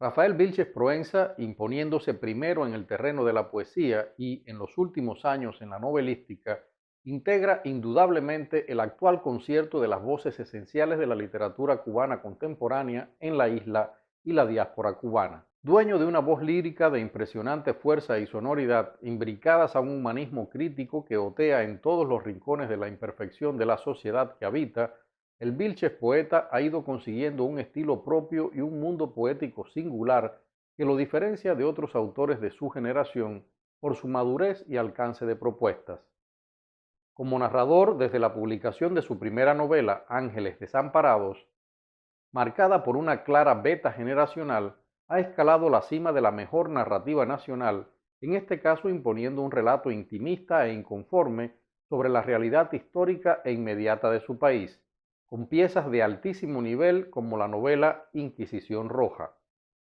Rafael Vilches Proenza, imponiéndose primero en el terreno de la poesía y en los últimos años en la novelística, integra indudablemente el actual concierto de las voces esenciales de la literatura cubana contemporánea en la isla y la diáspora cubana. Dueño de una voz lírica de impresionante fuerza y sonoridad, imbricadas a un humanismo crítico que otea en todos los rincones de la imperfección de la sociedad que habita, el Vilches poeta ha ido consiguiendo un estilo propio y un mundo poético singular que lo diferencia de otros autores de su generación por su madurez y alcance de propuestas. Como narrador, desde la publicación de su primera novela, Ángeles Desamparados, marcada por una clara beta generacional, ha escalado la cima de la mejor narrativa nacional, en este caso imponiendo un relato intimista e inconforme sobre la realidad histórica e inmediata de su país, con piezas de altísimo nivel como la novela Inquisición Roja,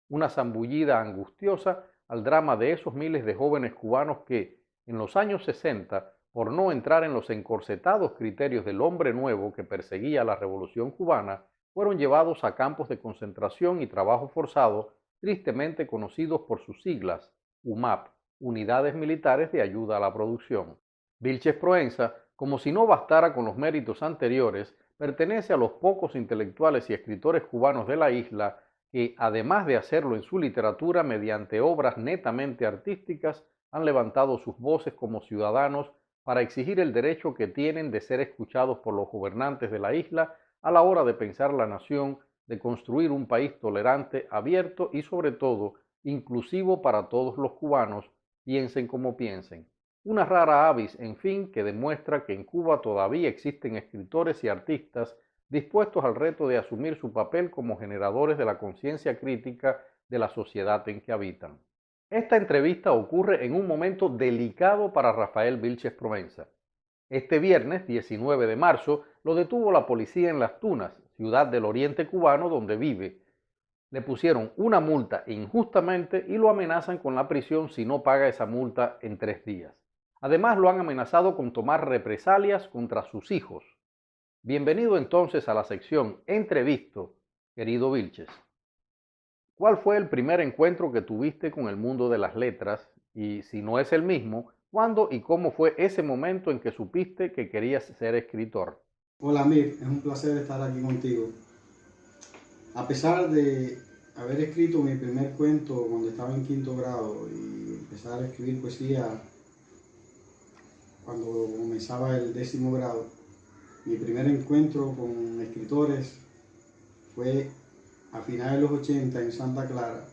una zambullida angustiosa al drama de esos miles de jóvenes cubanos que, en los años 60, por no entrar en los encorsetados criterios del hombre nuevo que perseguía la revolución cubana, fueron llevados a campos de concentración y trabajo forzado, tristemente conocidos por sus siglas, UMAP, Unidades Militares de Ayuda a la Producción. Vilches Proenza, como si no bastara con los méritos anteriores, pertenece a los pocos intelectuales y escritores cubanos de la isla que, además de hacerlo en su literatura mediante obras netamente artísticas, han levantado sus voces como ciudadanos para exigir el derecho que tienen de ser escuchados por los gobernantes de la isla a la hora de pensar la nación, de construir un país tolerante, abierto y sobre todo inclusivo para todos los cubanos, piensen como piensen. Una rara avis, en fin, que demuestra que en Cuba todavía existen escritores y artistas dispuestos al reto de asumir su papel como generadores de la conciencia crítica de la sociedad en que habitan. Esta entrevista ocurre en un momento delicado para Rafael Vilches Provenza. Este viernes 19 de marzo lo detuvo la policía en Las Tunas, ciudad del oriente cubano donde vive. Le pusieron una multa injustamente y lo amenazan con la prisión si no paga esa multa en 3 días. Además lo han amenazado con tomar represalias contra sus hijos. Bienvenido entonces a la sección Entrevisto, querido Vilches. ¿Cuál fue el primer encuentro que tuviste con el mundo de las letras? Y si no es el mismo, ¿cuándo y cómo fue ese momento en que supiste que querías ser escritor? Hola Mir, es un placer estar aquí contigo. A pesar de haber escrito mi primer cuento cuando estaba en quinto grado y empezar a escribir poesía cuando comenzaba el 10.º grado, mi primer encuentro con escritores fue a finales de los 80 en Santa Clara,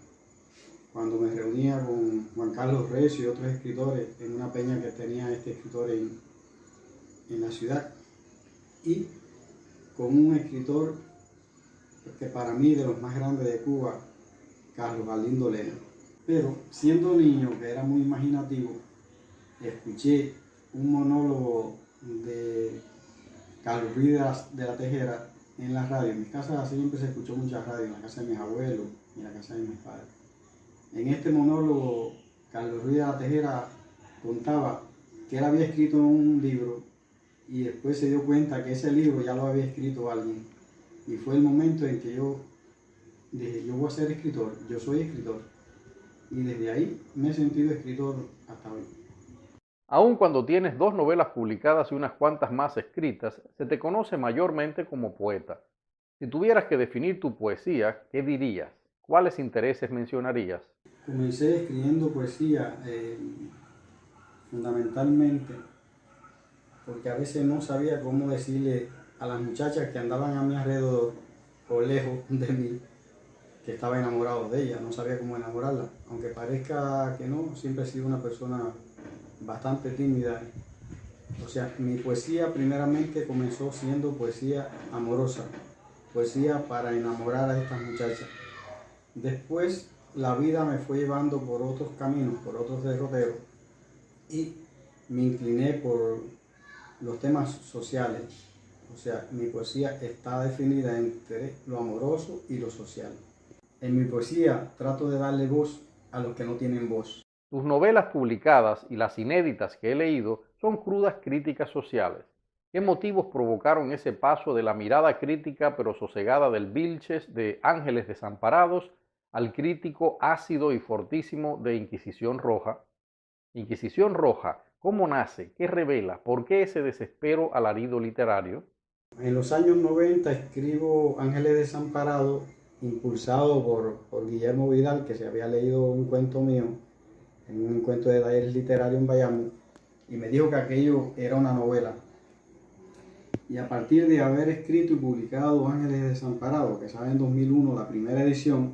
cuando me reunía con Juan Carlos Recio y otros escritores en una peña que tenía este escritor en la ciudad, y con un escritor que para mí de los más grandes de Cuba, Carlos Galindo Lena. Pero siendo niño, que era muy imaginativo, escuché un monólogo de Carlos Ruiz de la Tejera en la radio. En mi casa siempre se escuchó mucha radio, en la casa de mis abuelos y en la casa de mis padres. En este monólogo, Carlos Ruiz de la Tejera contaba que él había escrito un libro y después se dio cuenta que ese libro ya lo había escrito alguien. Y fue el momento en que yo dije, yo voy a ser escritor, yo soy escritor. Y desde ahí me he sentido escritor hasta hoy. Aun cuando tienes 2 novelas publicadas y unas cuantas más escritas, se te conoce mayormente como poeta. Si tuvieras que definir tu poesía, ¿qué dirías? ¿Cuáles intereses mencionarías? Comencé escribiendo poesía fundamentalmente porque a veces no sabía cómo decirle a las muchachas que andaban a mi alrededor o lejos de mí que estaba enamorado de ella, no sabía cómo enamorarla. Aunque parezca que no, siempre he sido una persona bastante tímida. O sea, mi poesía primeramente comenzó siendo poesía amorosa, poesía para enamorar a estas muchachas. Después la vida me fue llevando por otros caminos, por otros derroteros, y me incliné por los temas sociales. O sea, mi poesía está definida entre lo amoroso y lo social. En mi poesía trato de darle voz a los que no tienen voz. Tus novelas publicadas y las inéditas que he leído son crudas críticas sociales. ¿Qué motivos provocaron ese paso de la mirada crítica pero sosegada del Vilches de Ángeles Desamparados al crítico ácido y fortísimo de Inquisición Roja. Inquisición Roja, ¿cómo nace? ¿Qué revela? ¿Por qué ese desespero alarido literario? En los años 90 escribo Ángeles Desamparados, impulsado por Guillermo Vidal, que se había leído un cuento mío, en un encuentro de talleres literarios en Bayamo, y me dijo que aquello era una novela. Y a partir de haber escrito y publicado Ángeles Desamparados, que sale en 2001, la primera edición,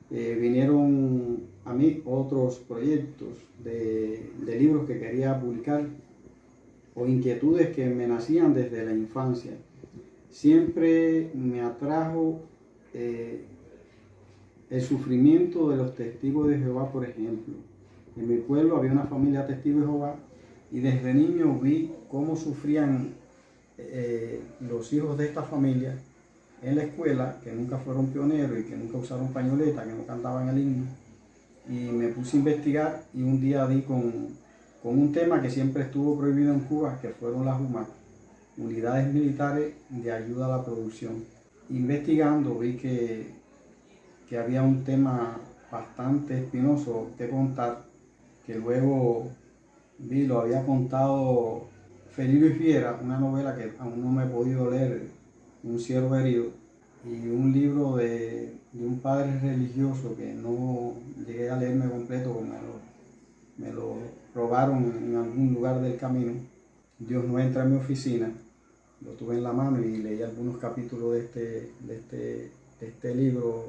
vinieron a mí otros proyectos de libros que quería publicar o inquietudes que me nacían desde la infancia. Siempre me atrajo el sufrimiento de los testigos de Jehová, por ejemplo. En mi pueblo había una familia de testigos de Jehová y desde niño vi cómo sufrían los hijos de esta familia en la escuela, que nunca fueron pioneros y que nunca usaron pañoleta, que no cantaban el himno. Y me puse a investigar y un día di con un tema que siempre estuvo prohibido en Cuba, que fueron las UMAC, Unidades Militares de Ayuda a la Producción. Investigando vi que había un tema bastante espinoso que contar, que luego vi, lo había contado Felilio y Fiera, una novela que aún no me he podido leer, Un ciervo herido, y un libro de un padre religioso que no llegué a leerme completo, porque me lo robaron en algún lugar del camino. Dios no entra en mi oficina, lo tuve en la mano y leí algunos capítulos de este libro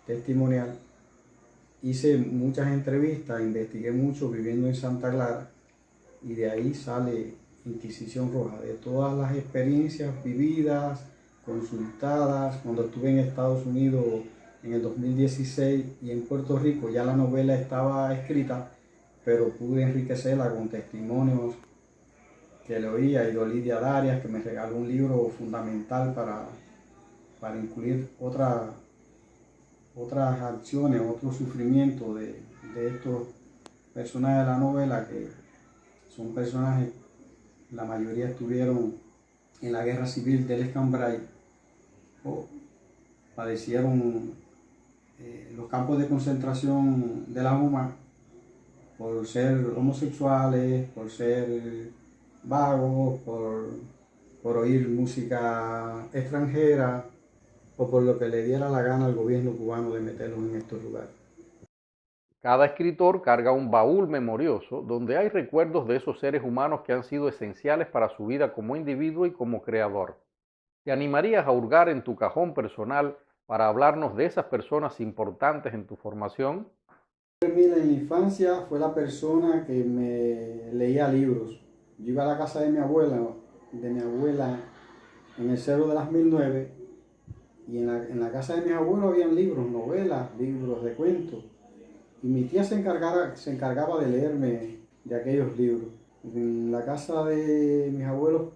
testimonial. Hice muchas entrevistas, investigué mucho viviendo en Santa Clara y de ahí sale Inquisición Roja, de todas las experiencias vividas, consultadas. Cuando estuve en Estados Unidos en el 2016 y en Puerto Rico ya la novela estaba escrita, pero pude enriquecerla con testimonios que le oí a Lidia Darias, que me regaló un libro fundamental para incluir otras acciones, otros sufrimientos de estos personajes de la novela, que son personajes, la mayoría estuvieron en la guerra civil del Escambray o padecieron los campos de concentración de la UMA por ser homosexuales, por ser vagos, por oír música extranjera o por lo que le diera la gana al gobierno cubano de meterlos en estos lugares. Cada escritor carga un baúl memorioso donde hay recuerdos de esos seres humanos que han sido esenciales para su vida como individuo y como creador. ¿Te animarías a hurgar en tu cajón personal para hablarnos de esas personas importantes en tu formación? En la infancia fue la persona que me leía libros. Yo iba a la casa de mi abuela en el Cerro de las 1009, y en la casa de mis abuelos habían libros, novelas, libros de cuentos. Y mi tía se encargaba de leerme de aquellos libros. En la casa de mis abuelos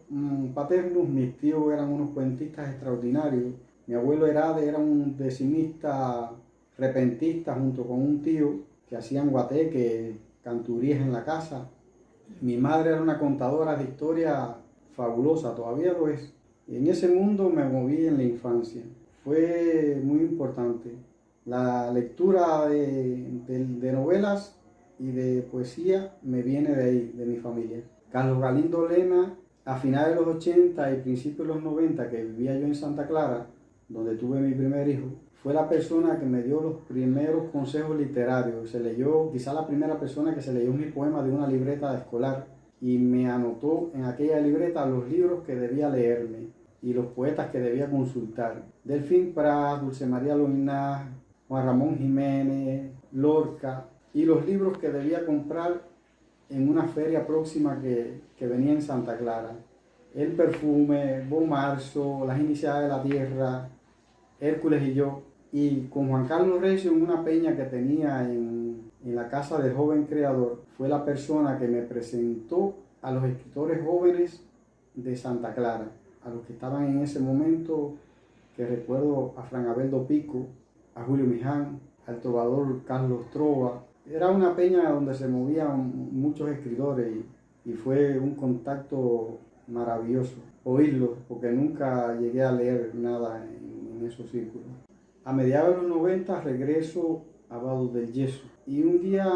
paternos, mis tíos eran unos cuentistas extraordinarios. Mi abuelo Herade era un decimista repentista junto con un tío que hacían guateque, canturías en la casa. Mi madre era una contadora de historia fabulosa, todavía lo es. Y en ese mundo me moví en la infancia. Fue muy importante. La lectura de novelas y de poesía me viene de ahí, de mi familia. Carlos Galindo Lena, a finales de los 80 y principios de los 90, que vivía yo en Santa Clara, donde tuve mi primer hijo, fue la persona que me dio los primeros consejos literarios. Se leyó, quizá la primera persona que se leyó mi poema de una libreta escolar y me anotó en aquella libreta los libros que debía leerme y los poetas que debía consultar. Delfín Prat, Dulce María Loinás, Juan Ramón Jiménez, Lorca, y los libros que debía comprar en una feria próxima que venía en Santa Clara. El Perfume, Bon Marzo, Las Iniciadas de la Tierra, Hércules y yo. Y con Juan Carlos Recio, en una peña que tenía en la casa del joven creador, fue la persona que me presentó a los escritores jóvenes de Santa Clara, a los que estaban en ese momento, que recuerdo a Fran Abeldo Pico, a Julio Miján, al trovador Carlos Trova. Era una peña donde se movían muchos escritores y fue un contacto maravilloso oírlos, porque nunca llegué a leer nada en esos círculos. A mediados de los 90 regreso a Vado del Yeso. Y un día,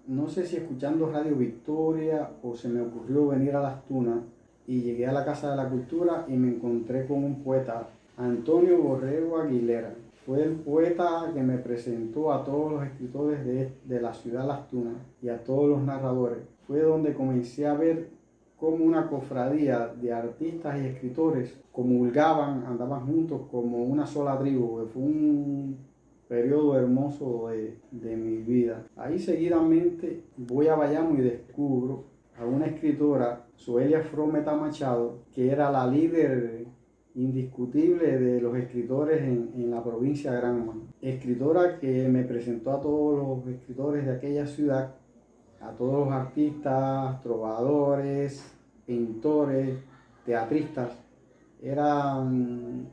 no sé si escuchando Radio Victoria o se me ocurrió venir a Las Tunas, y llegué a la Casa de la Cultura y me encontré con un poeta, Antonio Borrego Aguilera. Fue el poeta que me presentó a todos los escritores de la ciudad de Las Tunas y a todos los narradores. Fue donde comencé a ver cómo una cofradía de artistas y escritores comulgaban, andaban juntos como una sola tribu. Fue un periodo hermoso de mi vida. Ahí seguidamente voy a Bayamo y descubro a una escritora, Zoelia Frometa Machado, que era la líder indiscutible de los escritores en la provincia de Granma. Escritora que me presentó a todos los escritores de aquella ciudad, a todos los artistas, trovadores, pintores, teatristas. Eran,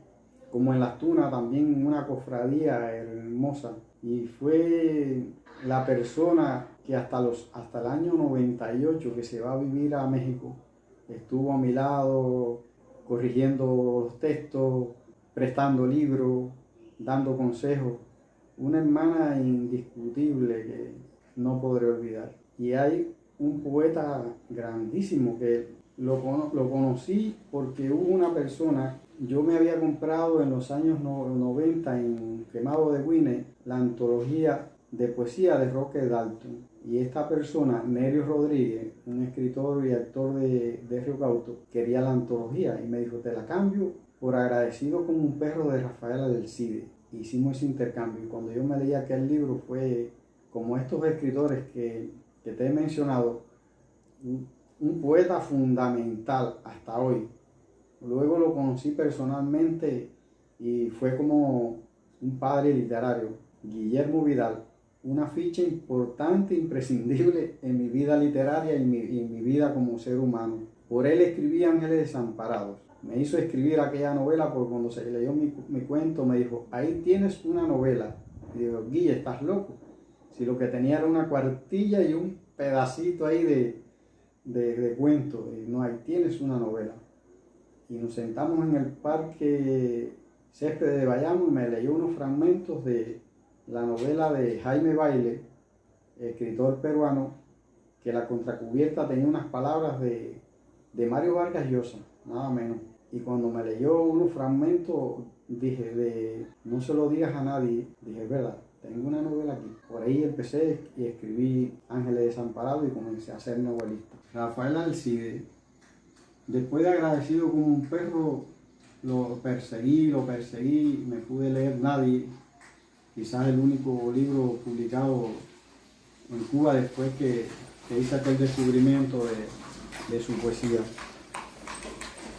como en Las Tunas, también una cofradía hermosa. Y fue la persona que hasta el año 98, que se va a vivir a México, estuvo a mi lado corrigiendo los textos, prestando libros, dando consejos. Una hermana indiscutible que no podré olvidar. Y hay un poeta grandísimo que lo conocí porque hubo una persona, yo me había comprado en los años 90 en Quemado de Guine la antología de poesía de Roque Dalton. Y esta persona, Nerio Rodríguez, un escritor y actor de Río Cauto, quería la antología y me dijo, te la cambio por Agradecido como un perro de Rafael Alcide. Hicimos ese intercambio y cuando yo me leí aquel libro fue, como estos escritores que te he mencionado, un poeta fundamental hasta hoy. Luego lo conocí personalmente y fue como un padre literario, Guillermo Vidal, una ficha importante, imprescindible en mi vida literaria y en mi vida como ser humano. Por él escribí Ángeles Desamparados. Me hizo escribir aquella novela porque cuando se leyó mi cuento me dijo, ahí tienes una novela. Y digo, Guille, ¿estás loco? Si lo que tenía era una cuartilla y un pedacito ahí de cuento. Y no, ahí tienes una novela. Y nos sentamos en el Parque Césped de Bayamo y me leyó unos fragmentos de la novela de Jaime Baile, escritor peruano, que la contracubierta tenía unas palabras de Mario Vargas Llosa, nada menos. Y cuando me leyó unos fragmentos, dije, no se lo digas a nadie, dije, es verdad, tengo una novela aquí. Por ahí empecé y escribí Ángeles Desamparados y comencé a ser novelista. Rafael Alcide, después de Agradecido como un perro, lo perseguí, me pude leer Nadie, quizás el único libro publicado en Cuba después que hice aquel descubrimiento de su poesía.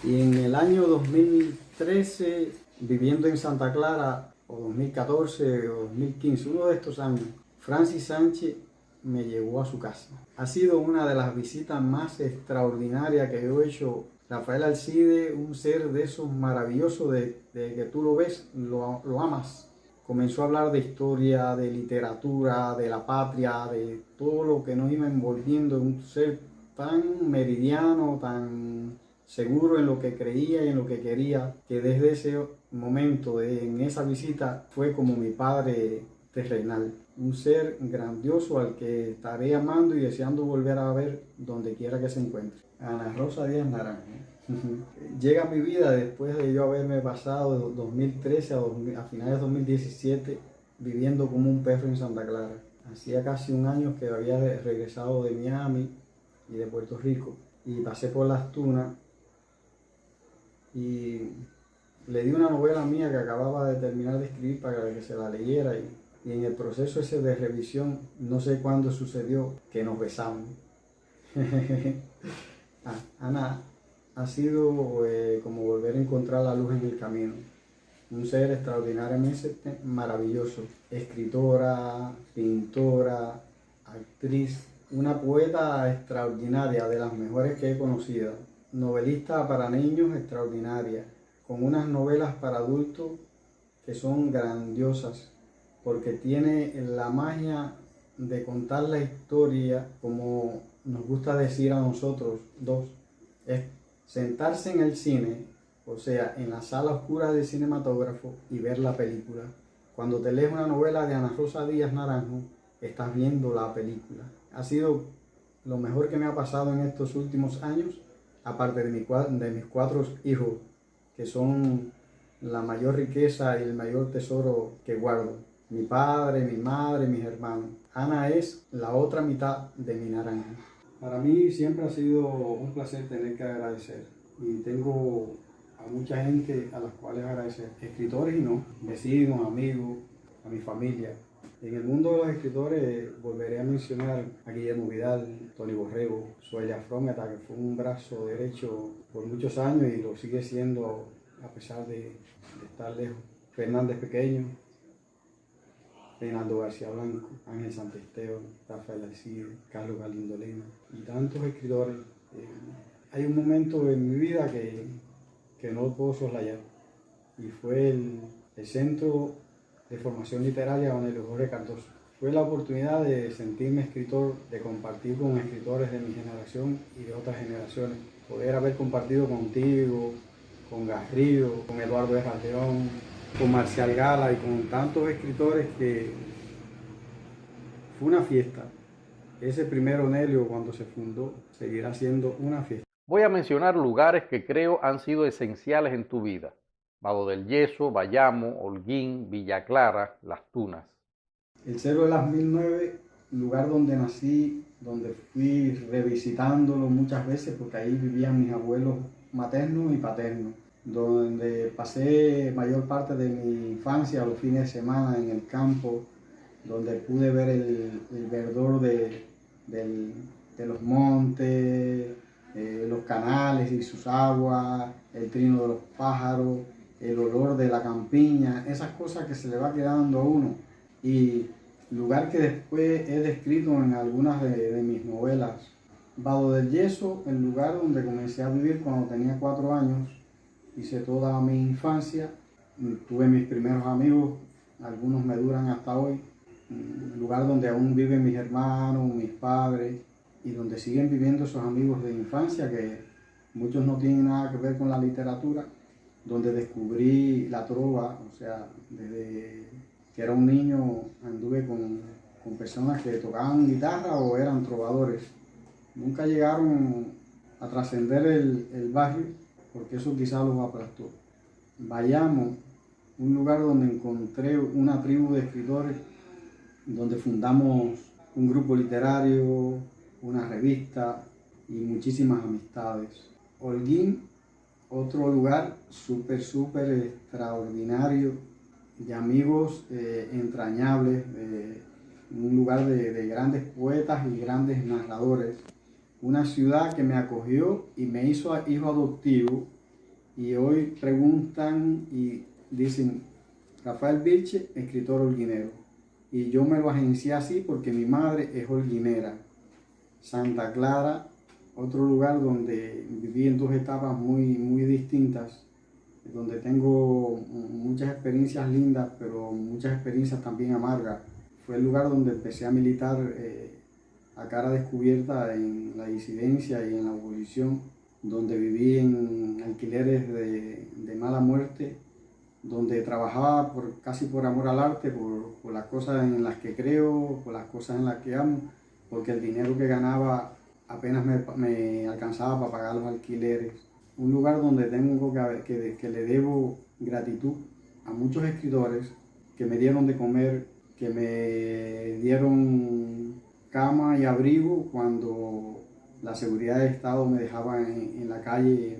Y en el año 2013, viviendo en Santa Clara, o 2014 o 2015, uno de estos años, Francis Sánchez me llevó a su casa. Ha sido una de las visitas más extraordinarias que yo he hecho. Rafael Alcide, un ser de esos maravillosos, de que tú lo ves, lo amas. Comenzó a hablar de historia, de literatura, de la patria, de todo lo que nos iba envolviendo, un ser tan meridiano, tan seguro en lo que creía y en lo que quería, que desde ese momento, en esa visita, fue como mi padre terrenal. Un ser grandioso al que estaré amando y deseando volver a ver donde quiera que se encuentre. Ana Rosa Díaz Naranjo. Llega a mi vida después de yo haberme pasado de 2013 a finales de 2017 viviendo como un perro en Santa Clara. Hacía casi un año que había regresado de Miami y de Puerto Rico y pasé por Las Tunas y le di una novela mía que acababa de terminar de escribir para que se la leyera y en el proceso ese de revisión, no sé cuándo sucedió que nos besamos. Ana, ha sido como volver a encontrar la luz en el camino. Un ser extraordinariamente maravilloso. Escritora, pintora, actriz, una poeta extraordinaria, de las mejores que he conocido. Novelista para niños extraordinaria, con unas novelas para adultos que son grandiosas, porque tiene la magia de contar la historia como nos gusta decir a nosotros dos. Es sentarse en el cine, o sea, en la sala oscura del cinematógrafo y ver la película. Cuando te lees una novela de Ana Rosa Díaz Naranjo, estás viendo la película. Ha sido lo mejor que me ha pasado en estos últimos años, aparte de mis 4 hijos, que son la mayor riqueza y el mayor tesoro que guardo. Mi padre, mi madre, mis hermanos. Ana es la otra mitad de mi naranja. Para mí siempre ha sido un placer tener que agradecer. Y tengo a mucha gente a las cuales agradecer. Escritores y no, vecinos, amigos, a mi familia. En el mundo de los escritores volveré a mencionar a Guillermo Vidal, Tony Borrego, Suelia Frometa, que fue un brazo derecho por muchos años y lo sigue siendo a pesar de estar lejos. Fernández Pequeño, Reinaldo García Blanco, Ángel Santesteban, Rafael Alcide, Carlos Galindo Lema y tantos escritores. Hay un momento en mi vida que no puedo soslayar y fue el Centro de Formación Literaria Don Elio Jorge Cardoso. Fue la oportunidad de sentirme escritor, de compartir con escritores de mi generación y de otras generaciones. Poder haber compartido contigo, con Garrido, con Eduardo de León, con Marcial Gala y con tantos escritores que fue una fiesta. Ese primer Onelio, cuando se fundó, seguirá siendo una fiesta. Voy a mencionar lugares que creo han sido esenciales en tu vida. Vado del Yeso, Bayamo, Holguín, Villa Clara, Las Tunas. El Cerro de las 1009, lugar donde nací, donde fui revisitándolo muchas veces porque ahí vivían mis abuelos maternos y paternos, donde pasé mayor parte de mi infancia, los fines de semana en el campo, donde pude ver el verdor de los montes, los canales y sus aguas, el trino de los pájaros, el olor de la campiña, esas cosas que se le va quedando a uno. Y lugar que después he descrito en algunas de mis novelas. Vado del Yeso, el lugar donde comencé a vivir cuando tenía 4 años, hice toda mi infancia, tuve mis primeros amigos, algunos me duran hasta hoy, un lugar donde aún viven mis hermanos, mis padres, y donde siguen viviendo esos amigos de infancia que muchos no tienen nada que ver con la literatura, donde descubrí la trova, o sea, desde que era un niño anduve con personas que tocaban guitarra o eran trovadores. Nunca llegaron a trascender el barrio, porque eso quizás los aplastó. Bayamo, un lugar donde encontré una tribu de escritores, donde fundamos un grupo literario, una revista y muchísimas amistades. Holguín, otro lugar súper extraordinario, de amigos entrañables, un lugar de grandes poetas y grandes narradores. Una ciudad que me acogió y me hizo hijo adoptivo, y hoy preguntan y dicen Rafael Vilche, escritor holguinero, y yo me lo agencié así porque mi madre es holguinera. Santa Clara, otro lugar donde viví en 2 etapas muy distintas, donde tengo muchas experiencias lindas, pero muchas experiencias también amargas. Fue el lugar donde empecé a militar a cara descubierta en la disidencia y en la oposición, donde viví en alquileres de mala muerte, donde trabajaba casi por amor al arte, por las cosas en las que creo, por las cosas en las que amo, porque el dinero que ganaba apenas me alcanzaba para pagar los alquileres. Un lugar donde tengo que le debo gratitud a muchos escritores que me dieron de comer, que me dieron cama y abrigo cuando la seguridad del Estado me dejaba en la calle,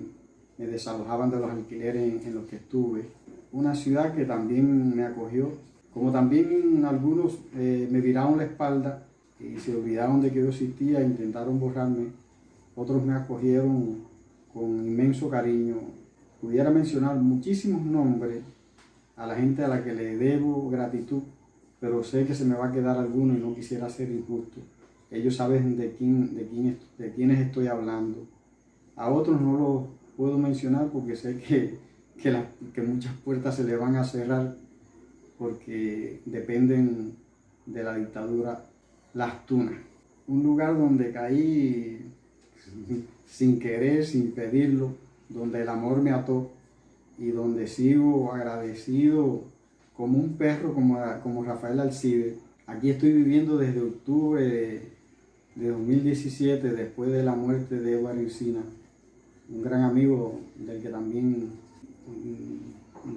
me desalojaban de los alquileres en los que estuve. Una ciudad que también me acogió, como también algunos me viraron la espalda y se olvidaron de que yo existía e intentaron borrarme. Otros me acogieron con inmenso cariño. Pudiera mencionar muchísimos nombres a la gente a la que le debo gratitud, pero sé que se me va a quedar alguno y no quisiera ser injusto. Ellos saben de quiénes estoy hablando. A otros no los puedo mencionar porque sé que muchas puertas se le van a cerrar porque dependen de la dictadura. Las Tunas, un lugar donde caí sin querer, sin pedirlo, donde el amor me ató y donde sigo agradecido como un perro, como Rafael Alcide. Aquí estoy viviendo desde octubre de 2017, después de la muerte de Edward Encina, un gran amigo del que también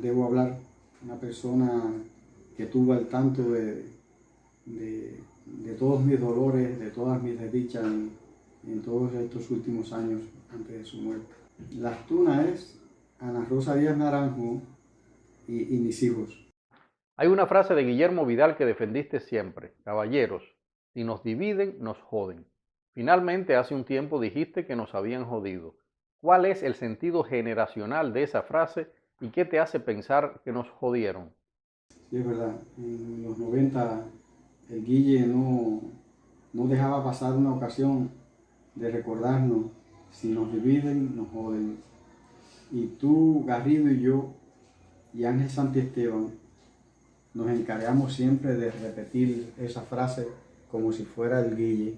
debo hablar, una persona que estuvo al tanto de todos mis dolores, de todas mis desdichas en todos estos últimos años antes de su muerte. Las tunas es Ana Rosa Díaz Naranjo y mis hijos. Hay una frase de Guillermo Vidal que defendiste siempre: caballeros, si nos dividen, nos joden. Finalmente, hace un tiempo dijiste que nos habían jodido. ¿Cuál es el sentido generacional de esa frase y qué te hace pensar que nos jodieron? Sí, es verdad. En los 90 el Guille no dejaba pasar una ocasión de recordarnos: si nos dividen, nos joden. Y tú, Garrido y yo, y Ángel Santiesteban, nos encargamos siempre de repetir esa frase como si fuera el Guille.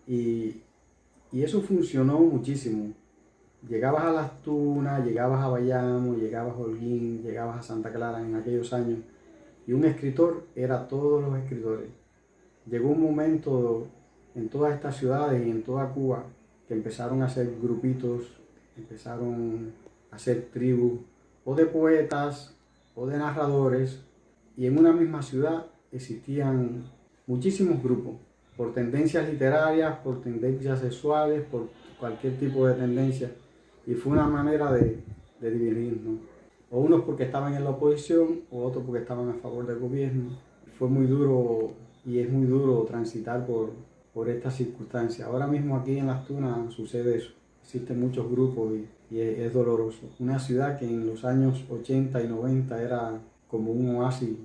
Y eso funcionó muchísimo. Llegabas a Las Tunas, llegabas a Bayamo, llegabas a Holguín, llegabas a Santa Clara en aquellos años, y un escritor era todos los escritores. Llegó un momento en todas estas ciudades y en toda Cuba que empezaron a hacer grupitos, empezaron a hacer tribus, o de poetas, o de narradores, y en una misma ciudad existían muchísimos grupos, por tendencias literarias, por tendencias sexuales, por cualquier tipo de tendencia, y fue una manera de dividirnos. O unos porque estaban en la oposición, o otros porque estaban a favor del gobierno. Fue muy duro y es muy duro transitar por estas circunstancias. Ahora mismo aquí en Las Tunas sucede eso. Existen muchos grupos y es doloroso. Una ciudad que en los años 80 y 90 era como un oasis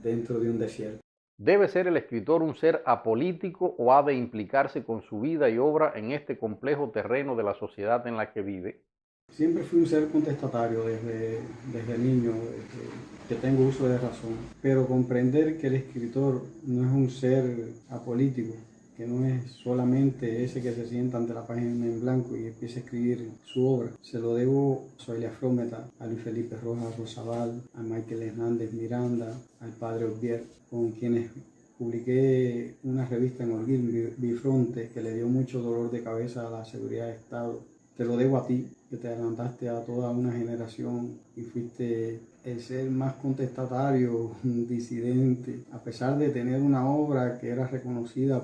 dentro de un desierto. ¿Debe ser el escritor un ser apolítico o ha de implicarse con su vida y obra en este complejo terreno de la sociedad en la que vive? Siempre fui un ser contestatario desde niño, desde que tengo uso de razón, pero comprender que el escritor no es un ser apolítico, que no es solamente ese que se sienta ante la página en blanco y empieza a escribir su obra. Se lo debo a Soelia Frometa, a Luis Felipe Rojas Rosabal, a Michael Hernández Miranda, al padre Orbier, con quienes publiqué una revista en Holguín, Bifronte, que le dio mucho dolor de cabeza a la seguridad de Estado. Te lo debo a ti, que te adelantaste a toda una generación y fuiste el ser más contestatario, disidente, a pesar de tener una obra que era reconocida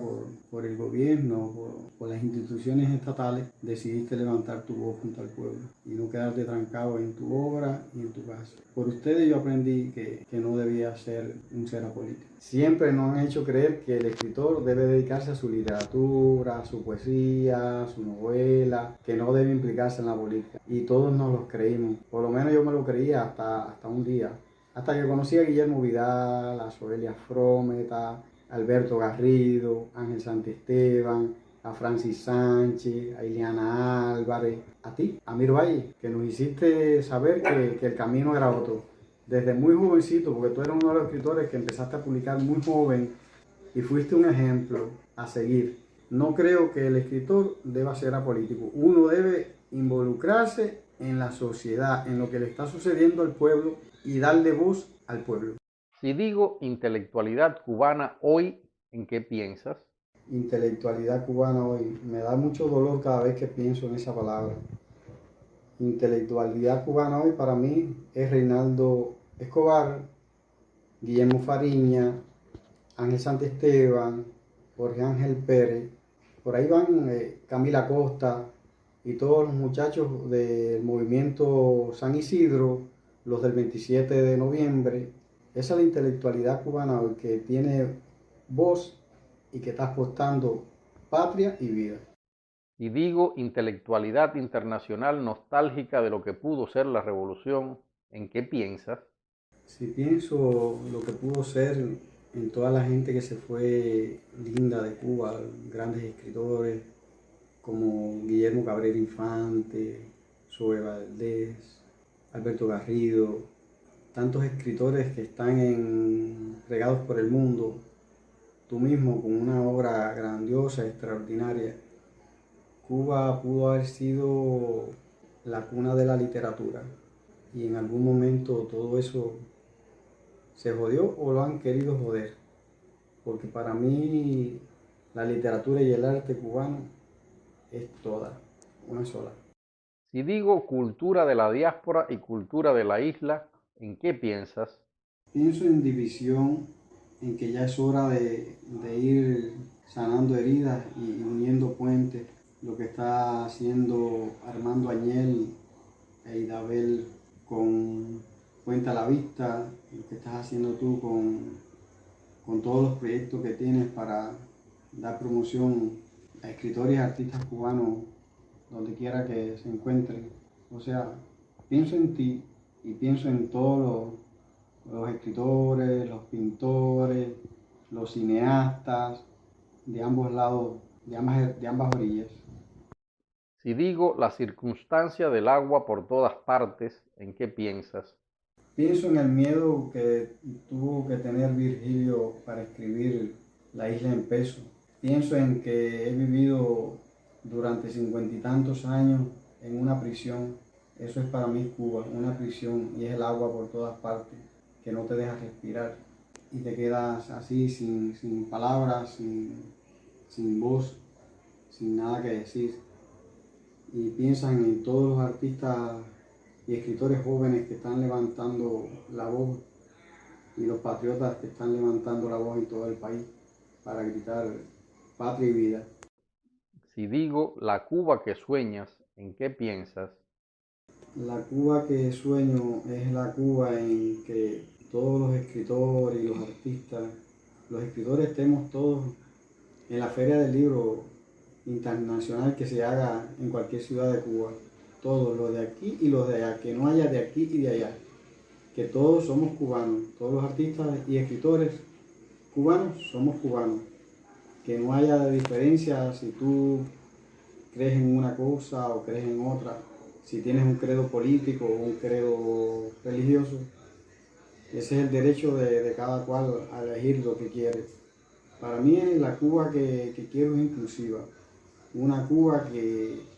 por el gobierno, por las instituciones estatales, decidiste levantar tu voz junto al pueblo y no quedarte trancado en tu obra y en tu casa. Por ustedes yo aprendí que no debía ser un ser apolítico. Siempre nos han hecho creer que el escritor debe dedicarse a su literatura, a su poesía, a su novela, que no debe implicarse en la política. Y todos nos lo creímos. Por lo menos yo me lo creía hasta un día. Hasta que conocí a Guillermo Vidal, a Soelia Frometa, a Alberto Garrido, Ángel Santiesteban, a Francis Sánchez, a Ileana Álvarez, a ti, a Mir Valle, que nos hiciste saber que el camino era otro. Desde muy jovencito, porque tú eres uno de los escritores que empezaste a publicar muy joven y fuiste un ejemplo a seguir. No creo que el escritor deba ser apolítico. Uno debe involucrarse en la sociedad, en lo que le está sucediendo al pueblo y darle voz al pueblo. Si digo intelectualidad cubana hoy, ¿en qué piensas? Intelectualidad cubana hoy. Me da mucho dolor cada vez que pienso en esa palabra. Intelectualidad cubana hoy para mí es Reinaldo Escobar, Guillermo Fariña, Ángel Santiesteban, Jorge Ángel Pérez. Por ahí van Camila Costa y todos los muchachos del movimiento San Isidro, los del 27 de noviembre. Esa es la intelectualidad cubana hoy, que tiene voz y que está apostando patria y vida. Y digo intelectualidad internacional nostálgica de lo que pudo ser la revolución, ¿en qué piensas? Si pienso lo que pudo ser en toda la gente que se fue linda de Cuba, grandes escritores como Guillermo Cabrera Infante, Zoe Valdés, Alberto Garrido, tantos escritores que están regados por el mundo, tú mismo con una obra grandiosa, extraordinaria. Cuba pudo haber sido la cuna de la literatura y en algún momento todo eso se jodió o lo han querido joder, porque para mí la literatura y el arte cubano es toda, una sola. Si digo cultura de la diáspora y cultura de la isla, ¿en qué piensas? Pienso en división, en que ya es hora de ir sanando heridas y uniendo puentes, lo que está haciendo Armando Añel e Idabel con Cuenta la Vista, lo que estás haciendo tú con todos los proyectos que tienes para dar promoción a escritores y artistas cubanos donde quiera que se encuentren. O sea, pienso en ti y pienso en todos los escritores, los pintores, los cineastas de ambos lados, de ambas orillas. Si digo la circunstancia del agua por todas partes, ¿en qué piensas? Pienso en el miedo que tuvo que tener Virgilio para escribir La isla en peso. Pienso en que he vivido durante 50 y tantos años en una prisión. Eso es para mí Cuba, una prisión, y es el agua por todas partes, que no te deja respirar. Y te quedas así, sin palabras, sin voz, sin nada que decir. Y piensan en todos los artistas y escritores jóvenes que están levantando la voz y los patriotas que están levantando la voz en todo el país para gritar patria y vida. Si digo la Cuba que sueñas, ¿en qué piensas? La Cuba que sueño es la Cuba en que todos los escritores y los escritores estemos todos en la Feria del Libro Internacional que se haga en cualquier ciudad de Cuba. Todos, los de aquí y los de allá, que no haya de aquí y de allá. Que todos somos cubanos, todos los artistas y escritores cubanos somos cubanos. Que no haya diferencia si tú crees en una cosa o crees en otra, si tienes un credo político o un credo religioso. Ese es el derecho de cada cual a elegir lo que quiere. Para mí la Cuba que quiero es inclusiva, una Cuba que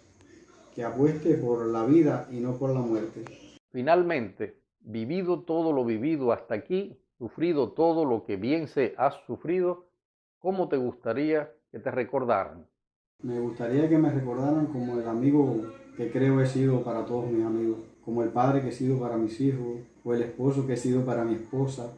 apueste por la vida y no por la muerte. Finalmente, vivido todo lo vivido hasta aquí, sufrido todo lo que bien se has sufrido, ¿cómo te gustaría que te recordaran? Me gustaría que me recordaran como el amigo que creo he sido para todos mis amigos, como el padre que he sido para mis hijos, o el esposo que he sido para mi esposa,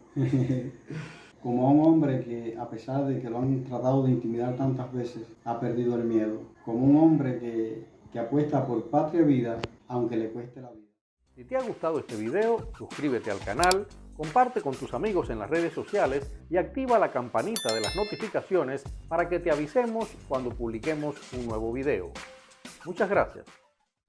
como a un hombre que, a pesar de que lo han tratado de intimidar tantas veces, ha perdido el miedo, como un hombre que apuesta por patria y vida, aunque le cueste la vida. Si te ha gustado este video, suscríbete al canal, comparte con tus amigos en las redes sociales y activa la campanita de las notificaciones para que te avisemos cuando publiquemos un nuevo video. Muchas gracias.